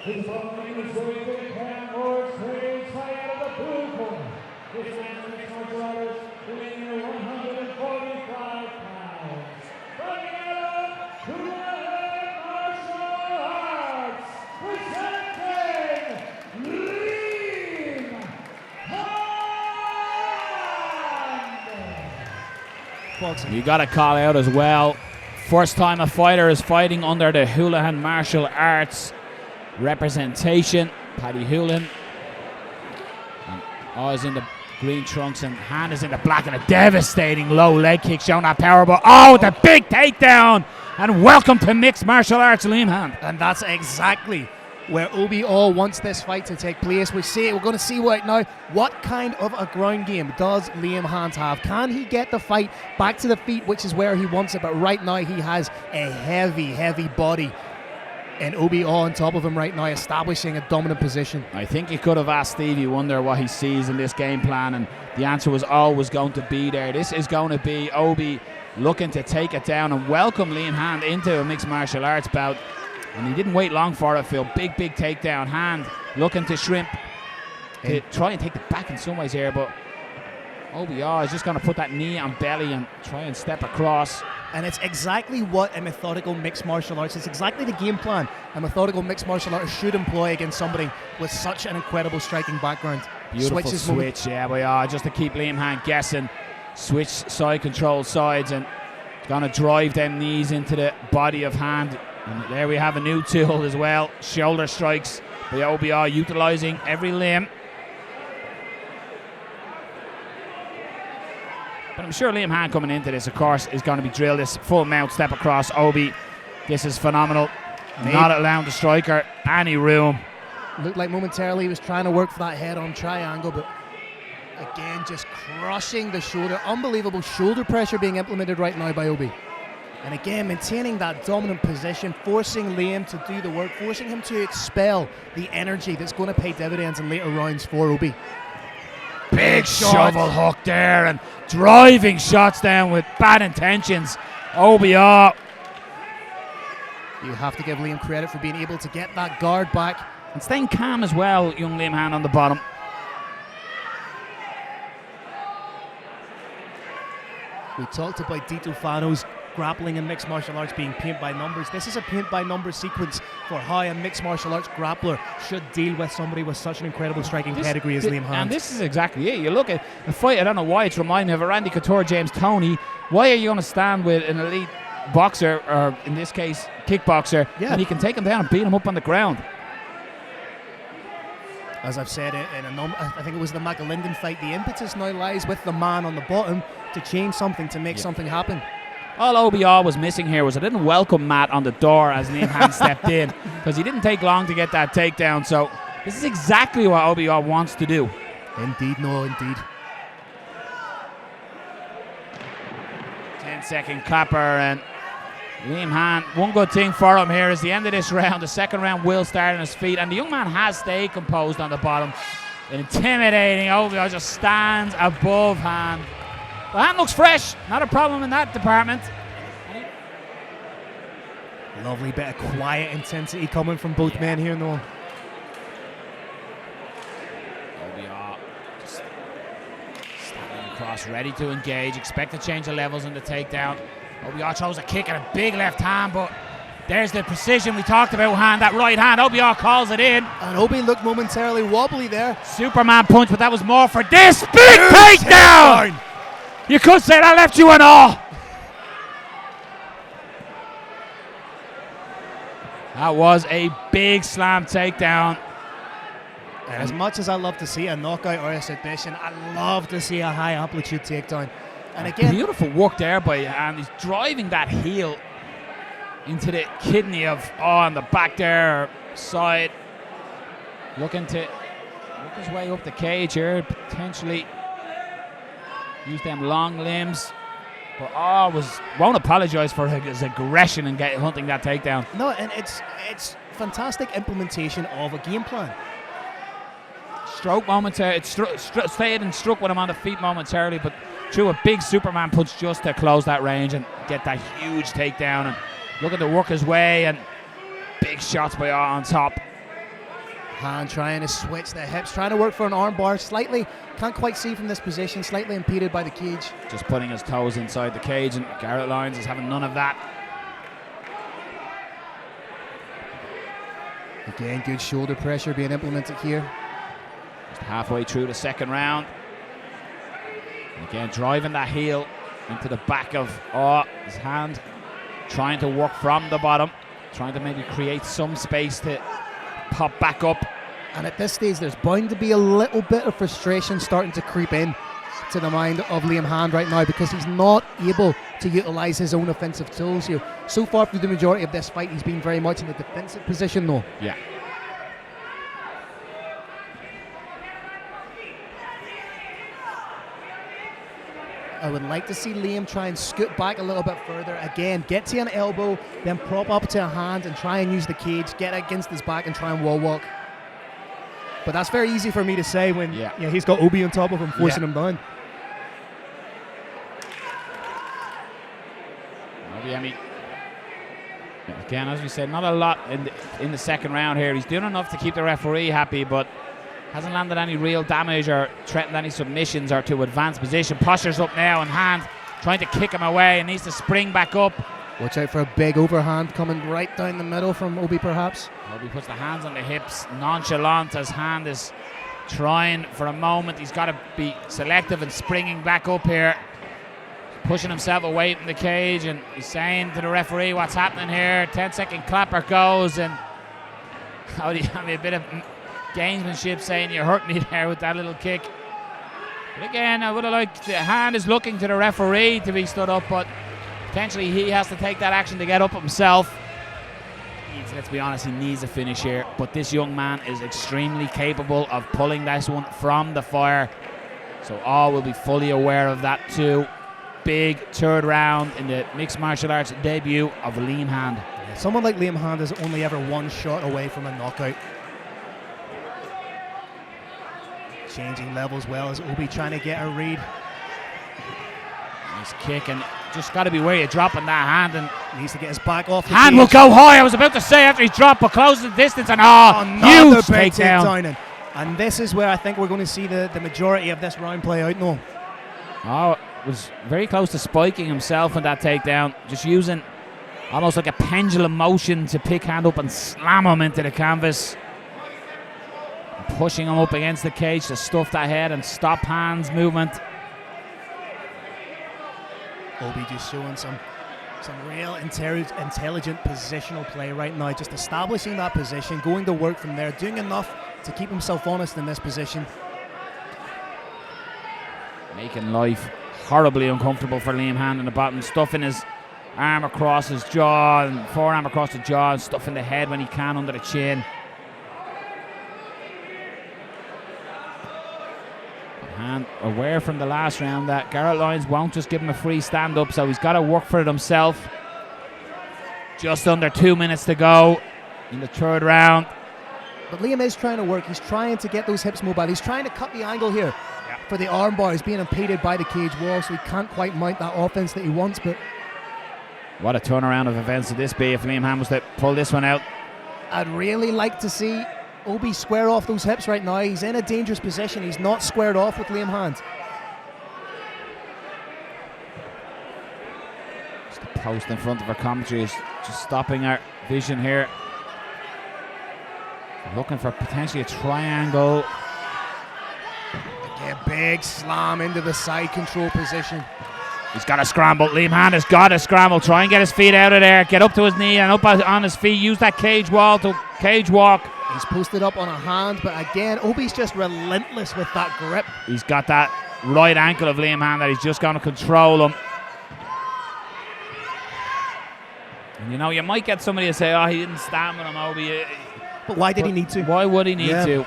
His following is going to Cam Moore's trade fight out of the blue corner. This man's mixed martial artist weighing in 145 pounds. Fighting out of Holohan Martial Arts, presenting Liam Hand. You got to call out as well. First time a fighter is fighting under the Holohan Martial Arts representation. Paddy Holohan. Is in the green trunks and Hand is in the black, and a devastating low leg kick showing that power. But the big takedown, and welcome to mixed martial arts, Liam Hand. And that's exactly where Obi all wants this fight to take place. We're going to see right now what kind of a ground game does Liam Hand have. Can he get the fight back to the feet, which is where he wants it? But right now he has a heavy body, and Obi all on top of him right now, establishing a dominant position. I think he could have asked Stevie Wonder what he sees in this game plan, and the answer was always going to be there. This is going to be Obi looking to take it down and welcome Liam Hand into a mixed martial arts bout. And he didn't wait long for it, Phil. Big takedown. Hand looking to shrimp, to try and take the back in some ways here, but Obi is just going to put that knee on belly and try and step across. And it's exactly what a methodical mixed martial arts, it's exactly the game plan a methodical mixed martial arts should employ against somebody with such an incredible striking background. Beautiful switch, just to keep Liam Hand guessing. Switch side control sides and going to drive them knees into the body of Hand. And there we have a new tool as well. Shoulder strikes by OBR, utilising every limb. But I'm sure Liam Hand coming into this, of course, is going to be drilled. This full mount step across Obi. This is phenomenal. Not allowing the striker any room. Looked like momentarily he was trying to work for that head-on triangle, but again, just crushing the shoulder. Unbelievable shoulder pressure being implemented right now by Obi. And again, maintaining that dominant position, forcing Liam to do the work, forcing him to expel the energy that's going to pay dividends in later rounds for Obi. Big shovel hook there, and driving shots down with bad intentions. OBR. You have to give Liam credit for being able to get that guard back. And staying calm as well, young Liam Hand on the bottom. We talked about Dito Fano's grappling and mixed martial arts being paint by numbers. This is a paint by numbers sequence for how a mixed martial arts grappler should deal with somebody with such an incredible striking pedigree as Liam Hand. And this is exactly it. You look at the fight, I don't know why it's reminding me of a Randy Couture, James Toney. Why are you going to stand with an elite boxer, or in this case kickboxer, and you can take him down and beat him up on the ground? As I've said in I think it was the McAlinden fight, the impetus now lies with the man on the bottom to change something, to make something happen. All OBR was missing here was I didn't welcome Matt on the door as Liam Hand stepped in, because he didn't take long to get that takedown. So this is exactly what OBR wants to do. Indeed, no, indeed. 10-second clapper, and Liam Hand, one good thing for him here is the end of this round. The second round will start on his feet, and the young man has stayed composed on the bottom. Intimidating. OBR just stands above Hand. Well, Hand looks fresh. Not a problem in that department. Lovely bit of quiet intensity coming from both men here, Noel. OBR just standing across, ready to engage. Expect to change the levels in the takedown. OBR throws a kick and a big left hand, but there's the precision we talked about. Hand, that right hand. OBR calls it in. And Obi looked momentarily wobbly there. Superman punch, but that was more for this big takedown. You could say that left you in awe. That was a big slam takedown. And as much as I love to see a knockout or a submission, I love to see a high amplitude takedown. And again, beautiful work there by Hand. He's driving that heel into the kidney of on the back there side. Looking to work his way up the cage here, potentially use them long limbs. But won't apologise for his aggression and hunting that takedown. No, and it's fantastic implementation of a game plan. Stroke momentarily, stayed and struck with him on the feet momentarily, but threw a big Superman punch just to close that range and get that huge takedown. And looking to work his way, and big shots by on top. Han trying to switch the hips, trying to work for an arm bar. Slightly, can't quite see from this position, slightly impeded by the cage. Just putting his toes inside the cage, and Garrett Lyons is having none of that. Again, good shoulder pressure being implemented here. Just halfway through the second round. And again, driving that heel into the back of his hand. Trying to work from the bottom. Trying to maybe create some space to pop back up. And at this stage, there's bound to be a little bit of frustration starting to creep in to the mind of Liam Han right now, because he's not able to utilise his own offensive tools here. So far through the majority of this fight, he's been very much in the defensive position though. Yeah. I would like to see Liam try and scoot back a little bit further. Again, get to an elbow, then prop up to a hand and try and use the cage, get against his back and try and wall walk. But that's very easy for me to say when he's got Obi on top of him, forcing him down. Opeyemi. Again, as we said, not a lot in the second round here. He's doing enough to keep the referee happy, but hasn't landed any real damage or threatened any submissions or to advance position. Posture's up now, and Hand trying to kick him away and needs to spring back up. Watch out for a big overhand coming right down the middle from Obi perhaps. Obi puts the hands on the hips, nonchalant, as Hand is trying for a moment. He's got to be selective and springing back up here. Pushing himself away from the cage, and he's saying to the referee what's happening here. 10-second clapper goes, and how do you have a bit of gamesmanship saying you hurt me there with that little kick. But again, I would have liked, the Hand is looking to the referee to be stood up, but potentially he has to take that action to get up himself. Let's be honest, he needs a finish here, but this young man is extremely capable of pulling this one from the fire, so all will be fully aware of that too. Big third round in the mixed martial arts debut of Liam Hand. Yeah, someone like Liam Hand is only ever one shot away from a knockout. Changing levels well as Obi trying to get a read. Nice kick, and just got to be wary of dropping that hand, and needs to get his back off the Hand cage. will go high. I was about to say after he dropped, but closes the distance, and huge takedown. And this is where I think we're going to see the majority of this round play out now. Oh, was very close to spiking himself on that takedown, just using almost like a pendulum motion to pick Hand up and slam him into the canvas, pushing him up against the cage to stuff that head and stop Hand's movement. Obi just showing some real intelligent positional play right now, just establishing that position, going to work from there, doing enough to keep himself honest in this position. Making life horribly uncomfortable for Liam Hand in the bottom, stuffing his arm across his jaw and forearm across the jaw, and stuffing the head when he can under the chin. And aware from the last round that Garrett Lyons won't just give him a free stand-up, so he's got to work for it himself. Just under 2 minutes to go in the third round. But Liam is trying to work. He's trying to get those hips mobile. He's trying to cut the angle here for the arm bar. He's being impeded by the cage wall, so he can't quite mount that offense that he wants. But what a turnaround of events would this be if Liam Hand was to pull this one out. I'd really like to see Obi square off those hips right now. He's in a dangerous position. He's not squared off with Liam Hand. Just the post in front of our commentary is just stopping our vision here. Looking for potentially a triangle. A big slam into the side control position. He's got to scramble. Liam Hand has got to scramble. Try and get his feet out of there. Get up to his knee and up on his feet. Use that cage wall to cage walk. He's posted up on a hand, but again, Obi's just relentless with that grip. He's got that right ankle of Liam Hand that he's just going to control him. And you know, you might get somebody to say, oh, he didn't stand with him, Obi. But why did he need to? Why would he need to?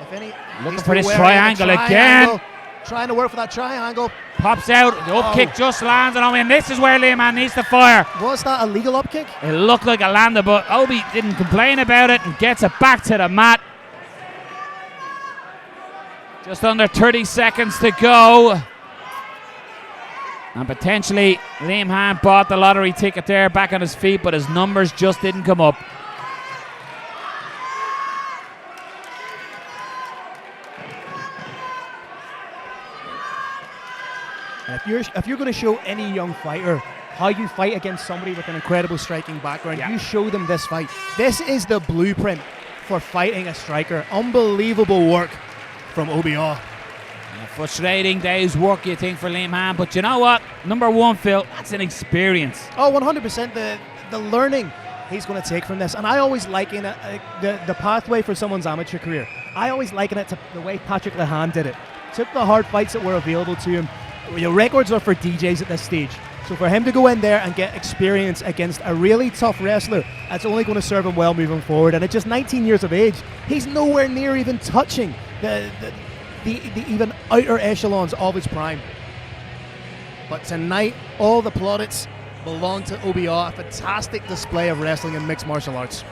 If any, looking for this triangle again. Trying to work for that triangle. Pops out. The up kick just lands on him, and this is where Liam Hand needs to fire. Was that a legal up kick? It looked like a lander, but Obi didn't complain about it and gets it back to the mat. Just under 30 seconds to go. And potentially Liam Hand bought the lottery ticket there back on his feet, but his numbers just didn't come up. if you're going to show any young fighter how you fight against somebody with an incredible striking background, you show them this fight. This is the blueprint for fighting a striker. Unbelievable work from Opeyemi. A frustrating day's work, you think, for Liam Han, but you know what? Number one, Phil, that's an experience. Oh, 100%. The learning he's going to take from this. And I always liken it, the pathway for someone's amateur career, I always liken it to the way Patrick Holohan did it. Took the hard fights that were available to him. Your records are for DJs at this stage. So for him to go in there and get experience against a really tough wrestler, that's only going to serve him well moving forward. And at just 19 years of age, he's nowhere near even touching the even outer echelons of his prime. But tonight, all the plaudits belong to Opeyemi. A fantastic display of wrestling and mixed martial arts.